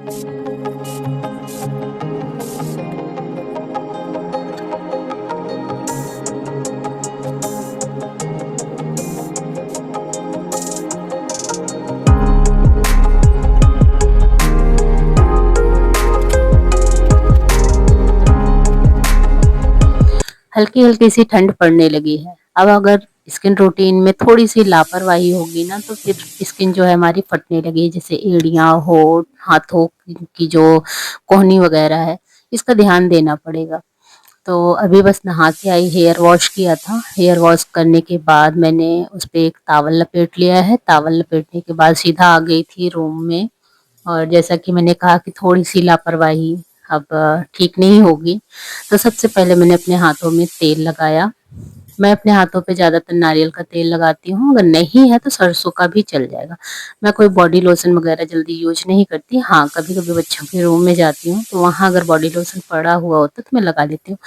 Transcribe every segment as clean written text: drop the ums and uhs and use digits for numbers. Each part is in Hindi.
हल्की हल्की सी ठंड पड़ने लगी है। अब अगर स्किन रूटीन में थोड़ी सी लापरवाही होगी ना तो फिर स्किन जो है हमारी फटने लगी, जैसे एड़ियाँ, होठ, हाथों की जो कोहनी वगैरह है, इसका ध्यान देना पड़ेगा। तो अभी बस नहा के आई, हेयर वॉश किया था। हेयर वॉश करने के बाद मैंने उस पे एक टॉवल लपेट लिया है। टॉवल लपेटने के बाद सीधा आ गई थी रूम में। और जैसा कि मैंने कहा कि थोड़ी सी लापरवाही अब ठीक नहीं होगी, तो सबसे पहले मैंने अपने हाथों में तेल लगाया। मैं अपने हाथों पे ज़्यादातर नारियल का तेल लगाती हूँ, अगर नहीं है तो सरसों का भी चल जाएगा। मैं कोई बॉडी लोशन वगैरह जल्दी यूज नहीं करती। हाँ, कभी कभी बच्चों के रूम में जाती हूँ तो वहाँ अगर बॉडी लोशन पड़ा हुआ होता है तो मैं लगा लेती हूँ।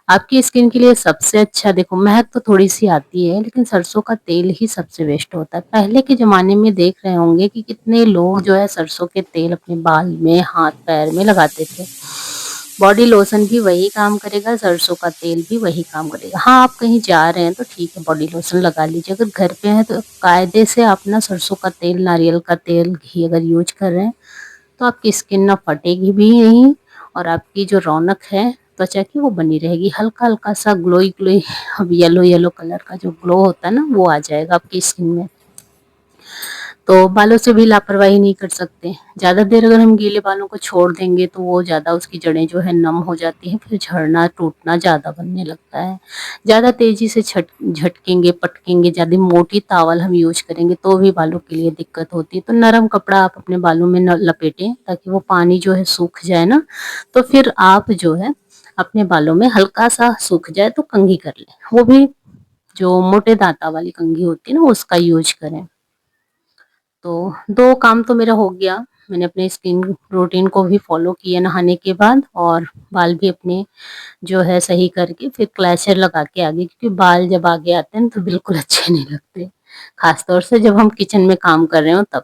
आपकी स्किन के लिए सबसे अच्छा, देखो महक तो थोड़ी सी आती है लेकिन सरसों का तेल ही सबसे बेस्ट होता है। पहले के जमाने में देख रहे होंगे कि कितने लोग जो है सरसों के तेल अपने बाल में, हाथ पैर में लगाते थे। बॉडी लोशन भी वही काम करेगा, सरसों का तेल भी वही काम करेगा। हाँ, आप कहीं जा रहे हैं तो ठीक है बॉडी लोशन लगा लीजिए, अगर घर पे हैं तो कायदे से आप ना सरसों का तेल, नारियल का तेल, घी अगर यूज कर रहे हैं तो आपकी स्किन ना फटेगी भी नहीं, और आपकी जो रौनक है त्वचा की वो बनी रहेगी। हल्का हल्का सा ग्लोई ग्लोई, अब येलो येलो कलर का जो ग्लो होता है ना वो आ जाएगा आपकी स्किन में। तो बालों से भी लापरवाही नहीं कर सकते। ज़्यादा देर अगर हम गीले बालों को छोड़ देंगे तो वो ज़्यादा, उसकी जड़ें जो है नम हो जाती हैं, फिर झड़ना टूटना ज़्यादा बनने लगता है। ज़्यादा तेज़ी से झटकेंगे पटकेंगे, ज़्यादा मोटी टॉवल हम यूज करेंगे तो भी बालों के लिए दिक्कत होती है। तो नरम कपड़ा आप अपने बालों में न लपेटें ताकि वो पानी जो है सूख जाए ना, तो फिर आप जो है अपने बालों में हल्का सा सूख जाए तो कंघी कर लें। वो भी जो मोटे दांता वाली कंघी होती है ना उसका यूज करें। तो 2 काम तो मेरा हो गया। मैंने अपने स्किन रूटीन को भी फ़ॉलो किया नहाने के बाद, और बाल भी अपने जो है सही करके फिर क्लेचर लगा के आ गई, क्योंकि बाल जब आगे आते हैं ना तो बिल्कुल अच्छे नहीं लगते। ख़ास तौर से जब हम किचन में काम कर रहे हो तब।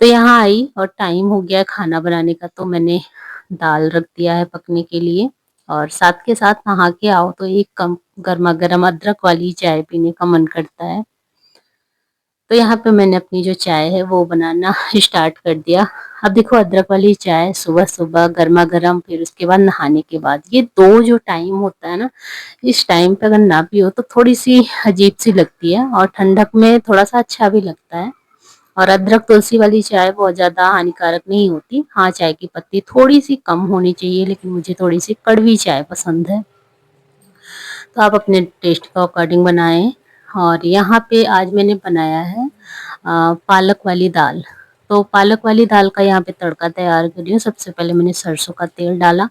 तो यहाँ आई और टाइम हो गया है खाना बनाने का, तो मैंने दाल रख दिया है पकने के लिए। और साथ के साथ नहा के आओ तो एक कम गरमा-गरम अदरक वाली चाय पीने का मन करता है। तो यहाँ पे मैंने अपनी जो चाय है वो बनाना स्टार्ट कर दिया। अब देखो अदरक वाली चाय सुबह-सुबह गरमा-गरम, फिर उसके बाद नहाने के बाद, ये 2 जो टाइम होता है ना, इस टाइम पे अगर ना पियो तो थोड़ी-सी अजीब-सी लगती है, और ठंडक में थोड़ा-सा अच्छा भी लगता है। और अदरक तुलसी वाली चाय बहुत ज़्यादा हानिकारक नहीं होती। हाँ, चाय की पत्ती थोड़ी-सी कम होनी चाहिए, लेकिन मुझे थोड़ी-सी कड़वी चाय पसंद है। तो आप अपने टेस्ट के अकॉर्डिंग बनाएँ। और यहाँ पे आज मैंने बनाया है पालक वाली दाल। तो पालक वाली दाल का यहाँ पे तड़का तैयार कर रही हूँ। सबसे पहले मैंने सरसों का तेल डाला।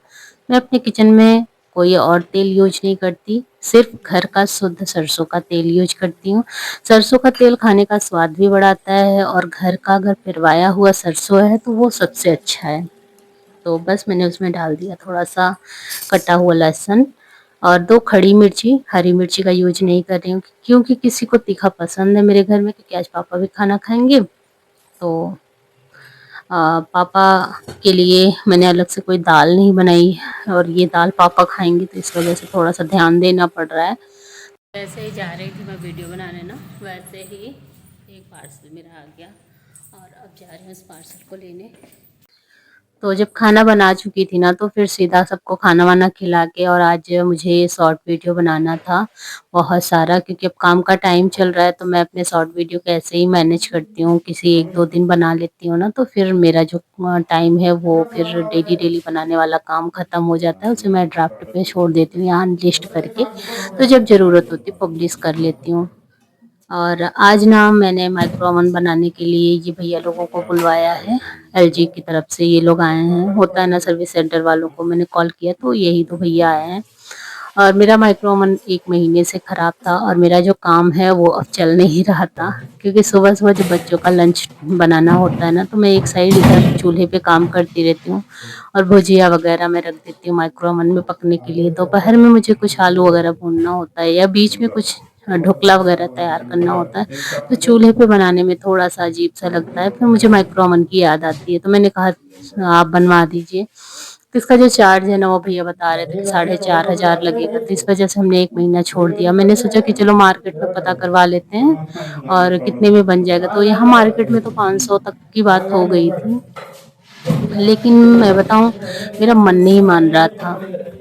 मैं अपने किचन में कोई और तेल यूज़ नहीं करती, सिर्फ़ घर का शुद्ध सरसों का तेल यूज़ करती हूँ। सरसों का तेल खाने का स्वाद भी बढ़ाता है, और घर का अगर पिरवाया हुआ सरसों है तो वो सबसे अच्छा है। तो बस मैंने उसमें डाल दिया थोड़ा-सा कटा हुआ लहसुन और 2 खड़ी मिर्ची, हरी मिर्ची का यूज़ नहीं कर रही हूँ क्योंकि किसी को तीखा पसंद है मेरे घर में, क्योंकि आज पापा भी खाना खाएँगे। तो पापा के लिए मैंने अलग से कोई दाल नहीं बनाई, और ये दाल पापा खाएँगे तो इस वज़ह से थोड़ा-सा ध्यान देना पड़ रहा है। वैसे ही जा रही थी मैं वीडियो बनाने ना, वैसे ही एक पार्सल मेरा आ गया और अब जा रही हूँ इस पार्सल को लेने। तो जब खाना बना चुकी थी ना तो फिर सीधा सबको खाना-वाना खिला के, और आज मुझे शॉर्ट वीडियो बनाना था बहुत सारा, क्योंकि अब काम का टाइम चल रहा है तो मैं अपने शॉर्ट वीडियो को ऐसे ही मैनेज करती हूँ। किसी 1-2 दिन बना लेती हूँ ना तो फिर मेरा जो टाइम है वो फिर डेली बनाने वाला काम ख़त्म हो जाता है, उसे मैं ड्राफ्ट पे छोड़ देती हूँ यहाँ लिस्ट करके। तो जब ज़रूरत होती है पब्लिश कर लेती हूँ। और आज ना मैंने माइक्रो ओवन बनाने के लिए ये भैया लोगों को बुलवाया है, एलजी की तरफ से ये लोग आए हैं। होता है ना सर्विस सेंटर वालों को, मैंने कॉल किया तो यही 2 भैया आए हैं। और मेरा माइक्रो ओवन 1 महीने से ख़राब था, और मेरा जो काम है वो अब चल नहीं रहा था, क्योंकि सुबह-सुबह जब बच्चों का लंच बनाना होता है ना तो मैं एक साइड इधर चूल्हे पे काम करती रहती हूँ, और भुजिया वगैरह मैं रख देती हूँ माइक्रो ओवन में पकने के लिए। दोपहर में मुझे कुछ आलू वगैरह भूनना होता है, या बीच में कुछ ढोकला वगैरह तैयार करना होता है, तो चूल्हे पे बनाने में थोड़ा-सा अजीब-सा लगता है। फिर मुझे माइक्रो ओवन की याद आती है, तो मैंने कहा आप बनवा दीजिए। तो इसका जो चार्ज है ना वो भैया बता रहे थे कि 4,500 लगेगा, तो इस वजह से हमने 1 महीना छोड़ दिया। मैंने सोचा कि चलो मार्केट में पता करवा लेते हैं और कितने में बन जाएगा, तो यहाँ मार्केट में तो 500 तक की बात हो गई थी। लेकिन मैं बताऊँ, मेरा मन नहीं मान रहा था,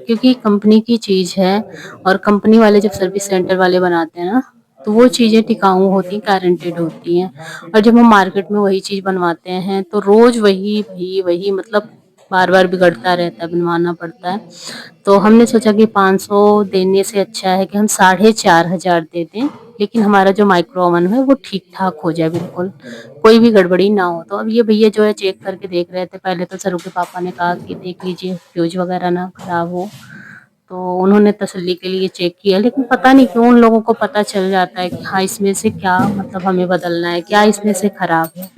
क्योंकि कंपनी की चीज़ है और कंपनी वाले जब सर्विस सेंटर वाले बनाते हैं ना, तो वो चीज़ें टिकाऊ होती हैं, गारंटीड होती हैं। और जब हम मार्केट में वही चीज़ बनवाते हैं तो रोज़ वही मतलब बार-बार बिगड़ता रहता है, बनवाना पड़ता है। तो हमने सोचा कि 500 देने से अच्छा है कि हम 4,500 दे दें, लेकिन हमारा जो माइक्रो ओवन है वो ठीक-ठाक हो जाए बिल्कुल, कोई भी गड़बड़ी ना हो। तो अब ये भैया जो है चेक करके देख रहे थे, पहले तो सरू के पापा ने कहा कि देख लीजिए फ्यूज़ वगैरह ना खराब हो, तो उन्होंने तसल्ली के लिए चेक किया, लेकिन पता नहीं क्यों उन लोगों को पता चल जाता है कि हाँ, इसमें से क्या मतलब हमें बदलना है, क्या इसमें से खराब है।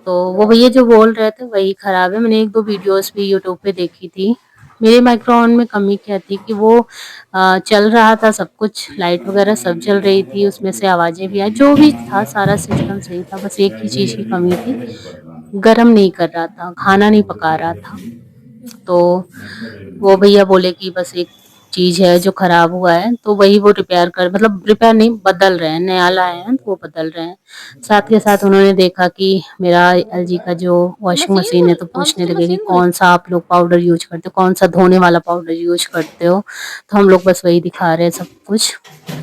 तो वो भैया जो बोल रहे थे वही खराब है। मैंने 1-2 वीडियोज़ भी यूट्यूब पे देखी थी। मेरे माइक्रो ओवन में कमी क्या थी कि वो चल रहा था सब कुछ, लाइट वगैरह सब जल रही थी, उसमें से आवाज़ें भी आई, जो भी था सारा सिस्टम सही था, बस एक ही चीज़ की कमी थी, गरम नहीं कर रहा था, खाना नहीं पका रहा था। तो वो भैया बोले कि बस एक चीज़ है जो खराब हुआ है, तो वही वो रिपेयर कर मतलब रिपेयर नहीं, बदल रहे हैं, नया लाए हैं तो वो बदल रहे हैं। साथ के साथ उन्होंने देखा कि मेरा एलजी का जो वॉशिंग मशीन है, तो पूछने लगे कि कौन-सा आप लोग पाउडर यूज़ करते हो, कौन-सा धोने वाला पाउडर यूज़ करते हो? तो हम लोग बस वही दिखा रहे हैं सब कुछ।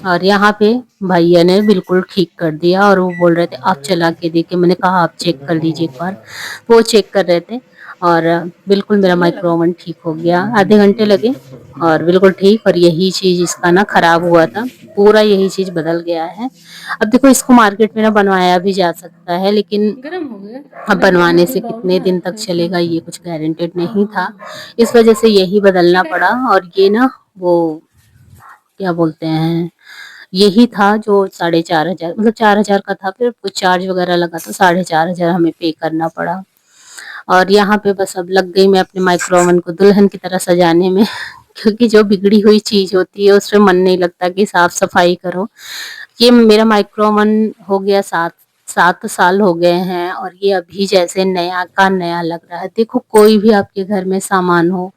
और यहाँ पे भैया ने बिल्कुल ठीक कर दिया और वो बोल रहे थे आप चला के देखिए, मैंने कहा आप चेक कर लीजिए एक बार। वो चेक कर रहे थे और बिल्कुल मेरा माइक्रो ओवन ठीक हो गया। आधे घंटे लगे और बिल्कुल ठीक, और यही चीज़ इसका ना खराब हुआ था, पूरा यही चीज़ बदल गया है। अब देखो इसको मार्केट में ना बनवाया भी जा सकता है, लेकिन अब बनवाने से कितने दिन तक चलेगा ये कुछ गारंटेड नहीं था। इस वजह से यही बदलना पड़ा और ये ना वो क्या बोलते हैं, यही था जो 4,500 मतलब 4,000 का था, फिर कुछ चार्ज वगैरह लगा तो 4,500 हमें पे करना पड़ा। और यहाँ पे बस अब लग गई मैं अपने माइक्रो ओवन को दुल्हन की तरह सजाने में क्योंकि जो बिगड़ी हुई चीज़ होती है उसमें मन नहीं लगता कि साफ-सफाई करो। ये मेरा माइक्रो ओवन हो गया 7 साल हो गए हैं और ये अभी जैसे नया का नया लग रहा है। देखो कोई भी आपके घर में सामान हो,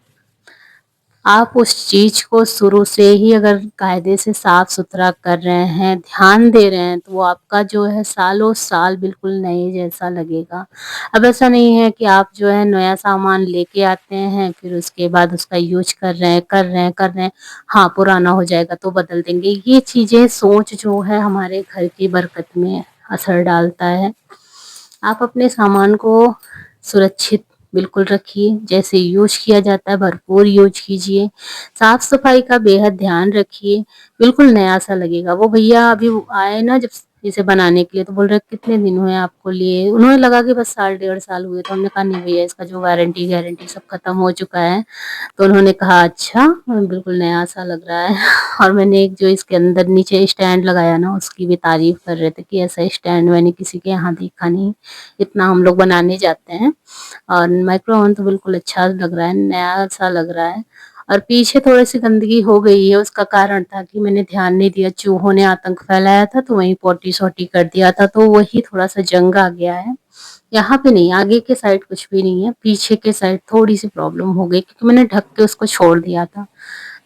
आप उस चीज़ को शुरू से ही अगर कायदे से साफ-सुथरा कर रहे हैं, ध्यान दे रहे हैं, तो वो आपका जो है सालों-साल बिल्कुल नए जैसा लगेगा। अब ऐसा नहीं है कि आप जो है नया सामान लेके आते हैं, फिर उसके बाद उसका यूज़ कर रहे हैं, हाँ, पुराना हो जाएगा तो बदल देंगे। ये चीज़ें सोच जो है हमारे घर की बरकत में असर डालता है। आप अपने सामान को सुरक्षित बिल्कुल रखिए, जैसे यूज़ किया जाता है भरपूर यूज़ कीजिए, साफ-सफाई का बेहद ध्यान रखिए, बिल्कुल नया-सा लगेगा। वो भैया अभी वो आए ना जब इसे बनाने के लिए तो बोल रहे कितने दिन हुए आपको लिए? उन्होंने लगा कि बस साल डेढ़ साल हुए, तो हमने कहा नहीं भैया इसका जो वारंटी-गारंटी सब खत्म हो चुका है। तो उन्होंने कहा अच्छा, बिल्कुल नया-सा लग रहा है और मैंने एक जो इसके अंदर नीचे स्टैंड लगाया ना उसकी भी तारीफ़ कर रहे थे कि ऐसा स्टैंड मैंने किसी के यहाँ देखा नहीं, इतना हम लोग बनाने जाते हैं। और माइक्रो ओवन तो बिल्कुल अच्छा लग रहा है, नया-सा लग रहा है और पीछे थोड़ी-सी गंदगी हो गई है, उसका कारण था कि मैंने ध्यान नहीं दिया, चूहों ने आतंक फैलाया था तो वहीं पोटी-सोटी कर दिया था, तो वही थोड़ा-सा जंग आ गया है। यहाँ पे नहीं, आगे के साइड कुछ भी नहीं है, पीछे के साइड थोड़ी-सी प्रॉब्लम हो गई क्योंकि मैंने ढक के उसको छोड़ दिया था।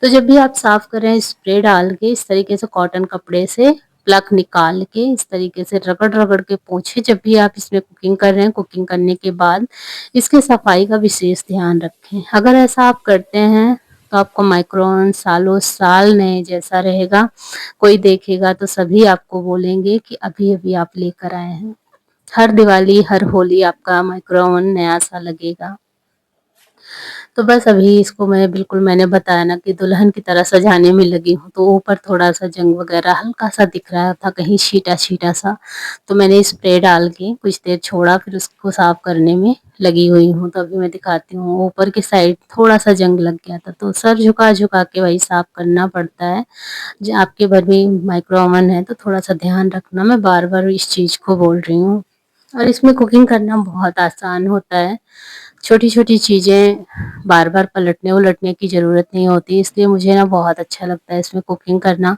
तो जब भी आप साफ करें स्प्रे डाल के इस तरीके से कॉटन कपड़े से प्लग निकाल के इस तरीके से रगड़-रगड़ के पोंछें जब भी आप इसमें कुकिंग कर रहे हैं, कुकिंग करने के बाद इसकी सफाई का विशेष ध्यान रखें। अगर ऐसा आप करते हैं तो आपको माइक्रो ओवन सालों-साल नए जैसा रहेगा। कोई देखेगा तो सभी आपको बोलेंगे कि अभी-अभी आप लेकर आए हैं। हर दिवाली, हर होली आपका माइक्रो ओवन नया-सा लगेगा। तो बस अभी इसको मैं बिल्कुल मैंने बताया ना कि दुल्हन की तरह सजाने में लगी हूँ, तो ऊपर थोड़ा-सा जंग वगैरह हल्का-सा दिख रहा था, कहीं छीटा-छीटा सा, तो मैंने स्प्रे डाल के कुछ देर छोड़ा, फिर उसको साफ करने में लगी हुई हूँ। तो अभी मैं दिखाती हूँ, ऊपर की साइड थोड़ा-सा जंग लग गया था, तो सर झुका-झुका के वही साफ करना पड़ता है। जो आपके घर में माइक्रो ओवन है, तो थोड़ा-सा ध्यान रखना, मैं बार-बार इस चीज़ को बोल रही हूँ। और इसमें कुकिंग करना बहुत आसान होता है। छोटी-छोटी चीज़ें बार-बार पलटने-उलटने की ज़रूरत नहीं होती, इसलिए मुझे ना बहुत अच्छा लगता है इसमें कुकिंग करना।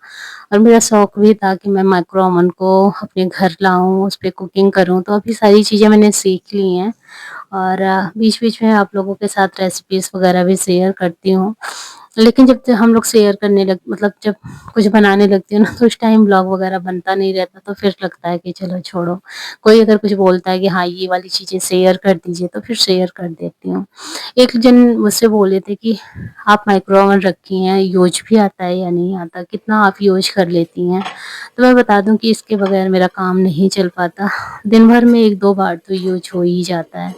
और मेरा शौक भी था कि मैं माइक्रो ओवन को अपने घर लाऊँ, उस पे कुकिंग करूँ, तो अभी सारी चीज़ें मैंने सीख ली हैं। और बीच-बीच में आप लोगों के साथ रेसिपीज़ वगैरह भी शेयर करती हूँ। लेकिन जब से हम लोग शेयर करने लग मतलब जब कुछ बनाने लगती हूँ ना, तो उस टाइम ब्लॉग वगैरह बनता नहीं रहता, तो फिर लगता है कि चलो छोड़ो। कोई अगर कुछ बोलता है कि हाँ, ये वाली चीज़ें शेयर कर दीजिए, तो फिर शेयर कर देती हूँ। एक जन मुझसे बोले थे कि आप माइक्रो ओवन रखी हैं, यूज़ भी आता है या नहीं आता? कितना आप यूज़ कर लेती हैं? तो मैं बता दूँ कि इसके बगैर मेरा काम नहीं चल पाता। दिन भर में 1-2 बार तो यूज़ हो ही जाता है।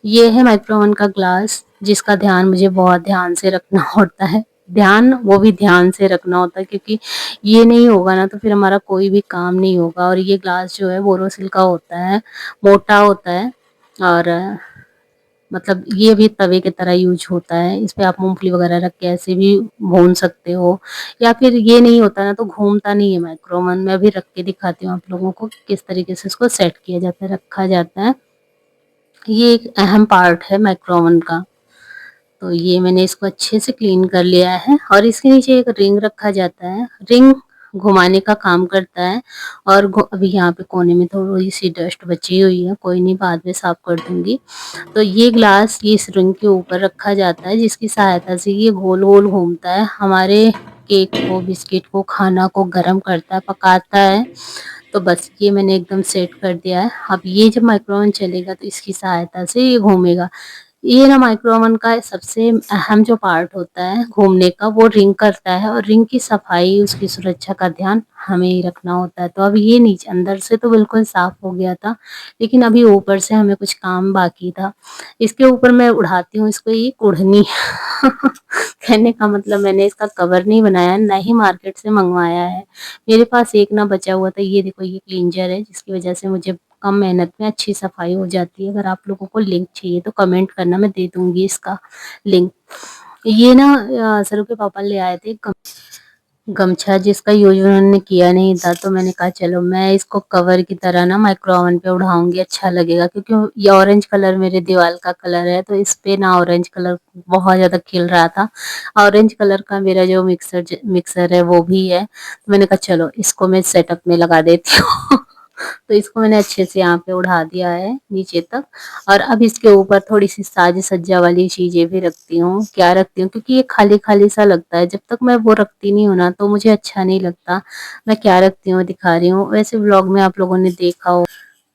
ये है माइक्रो ओवन का ग्लास, जिसका ध्यान मुझे बहुत ध्यान से रखना होता है। ध्यान वो भी ध्यान से रखना होता है, क्योंकि ये नहीं होगा ना तो फिर हमारा कोई भी काम नहीं होगा। और ये ग्लास जो है बोरोसिल का होता है, मोटा होता है। और मतलब ये भी तवे की तरह यूज़ होता है। इस पे आप मूँगफली वगैरह रख के ऐसे भी भून सकते हो, या फिर ये नहीं होता ना तो घूमता नहीं है माइक्रो ओवन। मैं अभी रख के दिखाती हूँ आप लोगों को कि किस तरीके से इसको सेट किया जाता है, रखा जाता है। ये एक अहम पार्ट है माइक्रो ओवन का। तो ये मैंने इसको अच्छे से क्लीन कर लिया है, और इसके नीचे एक रिंग रखा जाता है। रिंग घुमाने का काम करता है। और अभी यहाँ पे कोने में थोड़ी सी डस्ट बची हुई है, कोई नहीं, बाद में साफ कर दूंगी। तो ये ग्लास ये इस रिंग के ऊपर रखा जाता है, जिसकी सहायता से ये गोल गोल घूमता है, हमारे केक को, बिस्किट को, खाना को गर्म करता है, पकाता है। तो बस ये मैंने एकदम सेट कर दिया है। अब ये जब माइक्रो ओवन चलेगा तो इसकी सहायता से ये घूमेगा। ये ना माइक्रो ओवन का सबसे अहम जो पार्ट होता है घूमने का, वो रिंग करता है। और रिंग की सफाई, उसकी सुरक्षा का ध्यान हमें ही रखना होता है। तो अब ये नीचे अंदर से तो बिल्कुल साफ हो गया था, लेकिन अभी ऊपर से हमें कुछ काम बाकी था। इसके ऊपर मैं उड़ाती हूँ इसको, ये कुढ़नी कहने का मतलब मैंने इसका कवर नहीं बनाया, ना ही मार्केट से मंगवाया है। मेरे पास एक ना बचा हुआ था। ये देखो, ये क्लींजर है, जिसकी वजह से मुझे कम मेहनत में अच्छी सफाई हो जाती है। अगर आप लोगों को लिंक चाहिए तो कमेंट करना, मैं दे दूंगी इसका लिंक। ये ना सरू के पापा ले आए थे गमछा, जिसका यूज उन्होंने किया नहीं था, तो मैंने कहा चलो मैं इसको कवर की तरह ना माइक्रो ओवन पे उड़ाऊंगी, अच्छा लगेगा। क्योंकि ये ऑरेंज कलर मेरे दीवार का कलर है, तो इस पे ना ऑरेंज कलर बहुत ज्यादा खिल रहा था। ऑरेंज कलर का मेरा जो मिक्सर है वो भी है, तो मैंने कहा चलो इसको मैं सेटअप में लगा देती हूँ। तो इसको मैंने अच्छे से यहाँ पे उड़ा दिया है नीचे तक। और अब इसके ऊपर थोड़ी सी साज सज्जा वाली चीजें भी रखती हूँ। क्या रखती हूँ, क्योंकि ये खाली खाली सा लगता है, जब तक मैं वो रखती नहीं हूँ ना तो मुझे अच्छा नहीं लगता। मैं क्या रखती हूँ दिखा रही हूँ, वैसे व्लॉग में आप लोगों ने देखा हो।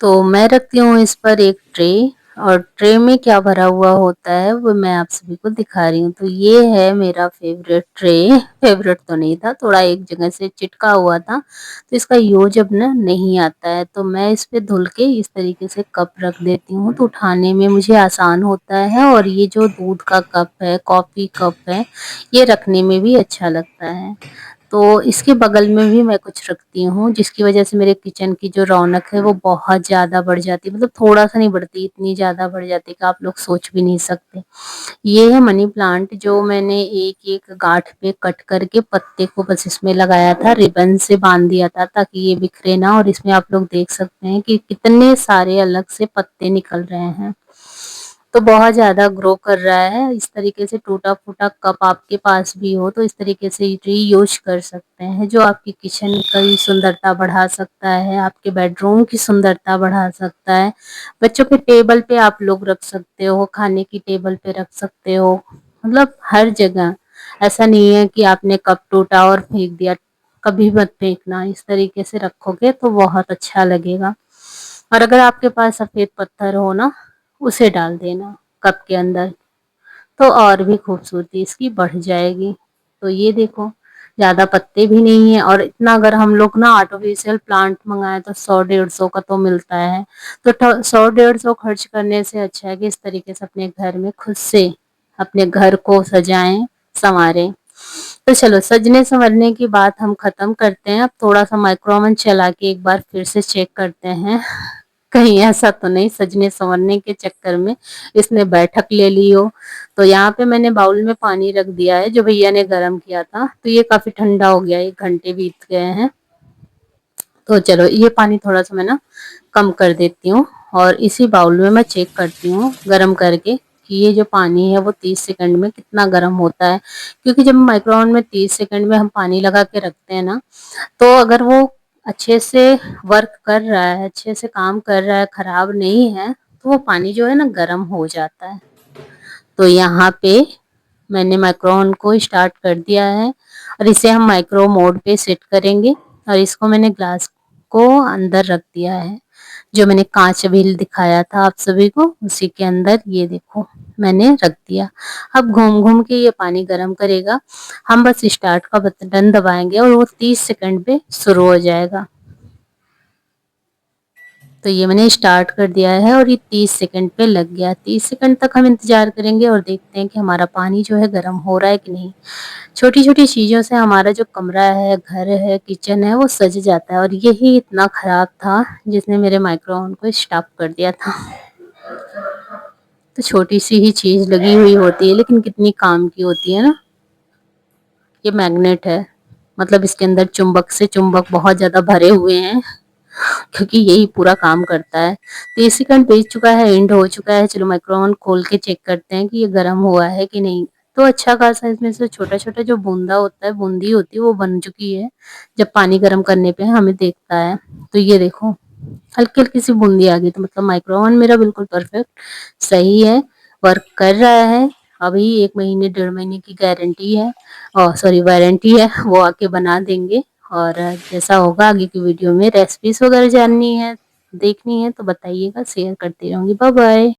तो मैं रखती हूँ इस पर एक ट्रे, और ट्रे में क्या भरा हुआ होता है वो मैं आप सभी को दिखा रही हूँ। तो ये है मेरा फेवरेट ट्रे। फेवरेट तो नहीं था, थोड़ा एक जगह से चिटका हुआ था, तो इसका यूज अब ना नहीं आता है। तो मैं इस पे धुल के इस तरीके से कप रख देती हूँ, तो उठाने में मुझे आसान होता है। और ये जो दूध का कप है, कॉफी कप है, ये रखने में भी अच्छा लगता है। तो इसके बगल में भी मैं कुछ रखती हूँ, जिसकी वजह से मेरे किचन की जो रौनक है वो बहुत ज़्यादा बढ़ जाती है। मतलब थोड़ा सा नहीं बढ़ती, इतनी ज़्यादा बढ़ जाती है कि आप लोग सोच भी नहीं सकते। ये है मनी प्लांट, जो मैंने एक एक गांठ पे कट करके पत्ते को बस इसमें लगाया था, रिबन से बांध दिया था ताकि ये बिखरे ना। और इसमें आप लोग देख सकते हैं कि कितने सारे अलग से पत्ते निकल रहे हैं। तो बहुत ज़्यादा ग्रो कर रहा है। इस तरीके से टूटा-फूटा कप आपके पास भी हो तो इस तरीके से रीयूज़ कर सकते हैं, जो आपकी किचन की सुंदरता बढ़ा सकता है, आपके बेडरूम की सुंदरता बढ़ा सकता है। बच्चों के टेबल पे आप लोग रख सकते हो, खाने की टेबल पे रख सकते हो, मतलब हर जगह। ऐसा नहीं है कि आपने कप टूटा और फेंक दिया, कभी मत फेंकना। इस तरीके से रखोगे तो बहुत अच्छा लगेगा। और अगर आपके पास सफ़ेद पत्थर हो ना, उसे डाल देना कप के अंदर, तो और भी खूबसूरती इसकी बढ़ जाएगी। तो ये देखो, ज़्यादा पत्ते भी नहीं है। और इतना अगर हम लोग ना आर्टिफिशियल प्लांट मंगाए तो 100-150 का तो मिलता है। तो 100-150 खर्च करने से अच्छा है कि इस तरीके से अपने घर में खुद से अपने घर को सजाएं, संवारें। तो चलो, सजने संवरने की बात हम खत्म करते हैं। अब थोड़ा सा माइक्रो ओवन चला के एक बार फिर से चेक करते हैं, कहीं ऐसा तो नहीं सजने संवरने के चक्कर में इसने बैठक ले ली हो। तो यहाँ पे मैंने बाउल में पानी रख दिया है, जो भैया ने गर्म किया था। तो ये काफी ठंडा हो गया, 1 घंटे बीत गए हैं। तो चलो, ये पानी थोड़ा सा मैं ना कम कर देती हूँ, और इसी बाउल में मैं चेक करती हूँ गरम करके कि ये जो पानी है वो 30 सेकंड में कितना गर्म होता है। क्योंकि जब माइक्रोवेव में 30 सेकंड में हम पानी लगा के रखते हैं ना, तो अगर वो अच्छे से वर्क कर रहा है, अच्छे से काम कर रहा है, खराब नहीं है, तो वो पानी जो है ना गर्म हो जाता है। तो यहाँ पे मैंने माइक्रोवेव को स्टार्ट कर दिया है और इसे हम माइक्रो मोड पे सेट करेंगे और इसको मैंने ग्लास को अंदर रख दिया है। जो मैंने कांच अभी दिखाया था आप सभी को, उसी के अंदर ये देखो मैंने रख दिया। अब घूम घूम के ये पानी गर्म करेगा। हम बस स्टार्ट का बटन दबाएंगे और वो 30 सेकंड पे शुरू हो जाएगा। तो ये मैंने स्टार्ट कर दिया है और ये 30 सेकंड पे लग गया। 30 सेकंड तक हम इंतजार करेंगे और देखते हैं कि हमारा पानी जो है गर्म हो रहा है कि नहीं। छोटी छोटी चीजों से हमारा जो कमरा है, घर है, किचन है, वो सज जाता है और यही इतना खराब था जिसने मेरे माइक्रोवेव को स्टॉप कर दिया था। तो छोटी सी ही चीज लगी हुई होती है लेकिन कितनी काम की होती है ना। ये मैग्नेट है, मतलब इसके अंदर चुंबक से चुंबक बहुत ज्यादा भरे हुए हैं, क्योंकि यही पूरा काम करता है। 30 सेकंड बीत चुका है, एंड हो चुका है। चलो माइक्रोवेव खोल के चेक करते हैं कि ये गर्म हुआ है कि नहीं। तो अच्छा खासा इसमें से छोटा छोटा जो बूंदा होता है, बूंदी होती है, वो बन चुकी है। जब पानी गर्म करने पे हमें देखता है तो ये देखो हल्की हल्की सी बूंदी आ गई। तो मतलब माइक्रोवेव मेरा बिल्कुल परफेक्ट सही है, वर्क कर रहा है। अभी 1 महीने 1.5 महीने की गारंटी है, और सॉरी वारंटी है, वो आके बना देंगे। और जैसा होगा आगे की वीडियो में रेसिपीज वगैरह जाननी है, देखनी है तो बताइएगा, शेयर करती रहूंगी। Bye bye.